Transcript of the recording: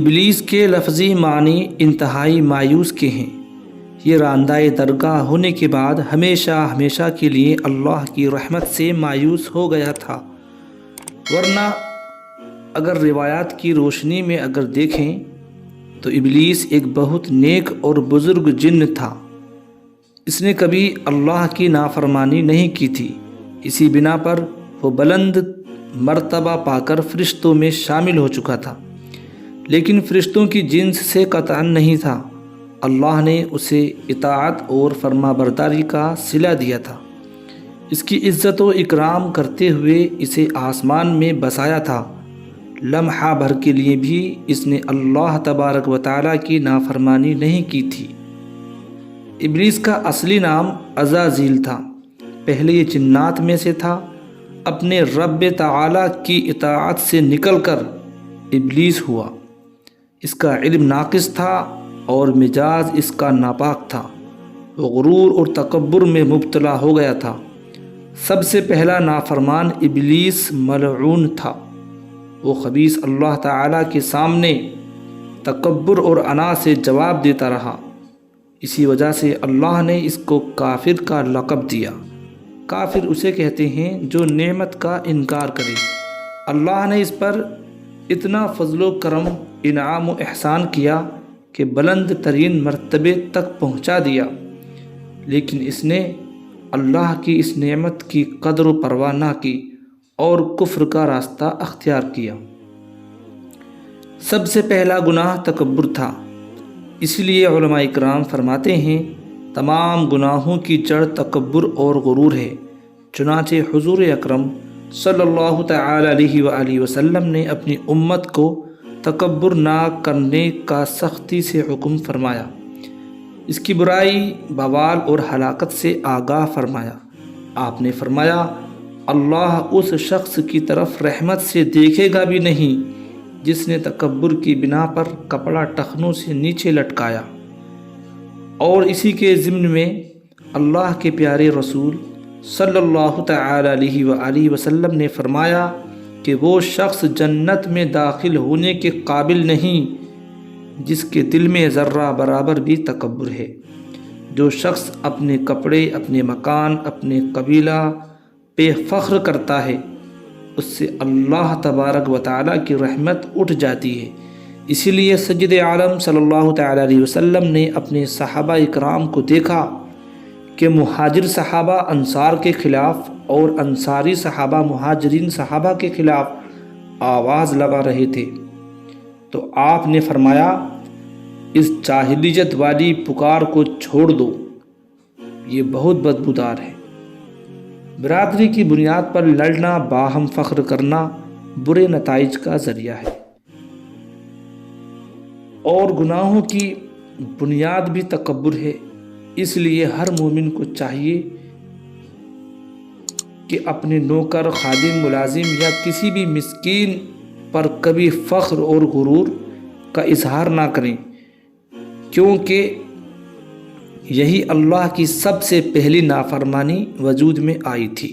ابلیس کے لفظی معنی انتہائی مایوس کے ہیں۔ یہ راندہ درگاہ ہونے کے بعد ہمیشہ کے لیے اللہ کی رحمت سے مایوس ہو گیا تھا، ورنہ اگر روایات کی روشنی میں اگر دیکھیں تو ابلیس ایک بہت نیک اور بزرگ جن تھا۔ اس نے کبھی اللہ کی نافرمانی نہیں کی تھی، اسی بنا پر وہ بلند مرتبہ پا کر فرشتوں میں شامل ہو چکا تھا، لیکن فرشتوں کی جنس سے قطعاً نہیں تھا۔ اللہ نے اسے اطاعت اور فرما برداری کا صلہ دیا تھا، اس کی عزت و اکرام کرتے ہوئے اسے آسمان میں بسایا تھا۔ لمحہ بھر کے لیے بھی اس نے اللہ تبارک و تعالیٰ کی نافرمانی نہیں کی تھی۔ ابلیس کا اصلی نام عزازیل تھا، پہلے یہ جنات میں سے تھا۔ اپنے رب تعالیٰ کی اطاعت سے نکل کر ابلیس ہوا۔ اس کا علم ناقص تھا اور مزاج اس کا ناپاک تھا، وہ غرور اور تکبر میں مبتلا ہو گیا تھا۔ سب سے پہلا نافرمان ابلیس ملعون تھا، وہ خبیث اللہ تعالیٰ کے سامنے تکبر اور انا سے جواب دیتا رہا، اسی وجہ سے اللہ نے اس کو کافر کا لقب دیا۔ کافر اسے کہتے ہیں جو نعمت کا انکار کرے۔ اللہ نے اس پر اتنا فضل و کرم، انعام و احسان کیا کہ بلند ترین مرتبے تک پہنچا دیا، لیکن اس نے اللہ کی اس نعمت کی قدر و پرواہ نہ کی اور کفر کا راستہ اختیار کیا۔ سب سے پہلا گناہ تکبر تھا، اس لیے علماء اکرام فرماتے ہیں تمام گناہوں کی جڑ تکبر اور غرور ہے۔ چنانچہ حضور اکرم صلی اللہ تعالی علیہ وآلہ وسلم نے اپنی امت کو تکبر نہ کرنے کا سختی سے حکم فرمایا، اس کی برائی، بوال اور ہلاکت سے آگاہ فرمایا۔ آپ نے فرمایا اللہ اس شخص کی طرف رحمت سے دیکھے گا بھی نہیں جس نے تکبر کی بنا پر کپڑا ٹخنوں سے نیچے لٹکایا۔ اور اسی کے ضمن میں اللہ کے پیارے رسول صلی اللہ تعالی علیہ وآلہ وسلم نے فرمایا کہ وہ شخص جنت میں داخل ہونے کے قابل نہیں جس کے دل میں ذرہ برابر بھی تکبر ہے۔ جو شخص اپنے کپڑے، اپنے مکان، اپنے قبیلہ پہ فخر کرتا ہے، اس سے اللہ تبارک و تعالیٰ کی رحمت اٹھ جاتی ہے۔ اسی لیے سید عالم صلی اللہ تعالیٰ علیہ وسلم نے اپنے صحابہ اکرام کو دیکھا کہ مہاجر صحابہ انصار کے خلاف اور انصاری صحابہ مہاجرین صحابہ کے خلاف آواز لگا رہے تھے، تو آپ نے فرمایا اس جاہلیت والی پکار کو چھوڑ دو، یہ بہت بدبودار ہے۔ برادری کی بنیاد پر لڑنا، باہم فخر کرنا برے نتائج کا ذریعہ ہے، اور گناہوں کی بنیاد بھی تکبر ہے۔ اس لیے ہر مومن کو چاہیے کہ اپنے نوکر، خادم، ملازم یا کسی بھی مسکین پر کبھی فخر اور غرور کا اظہار نہ کریں، کیونکہ یہی اللہ کی سب سے پہلی نافرمانی وجود میں آئی تھی۔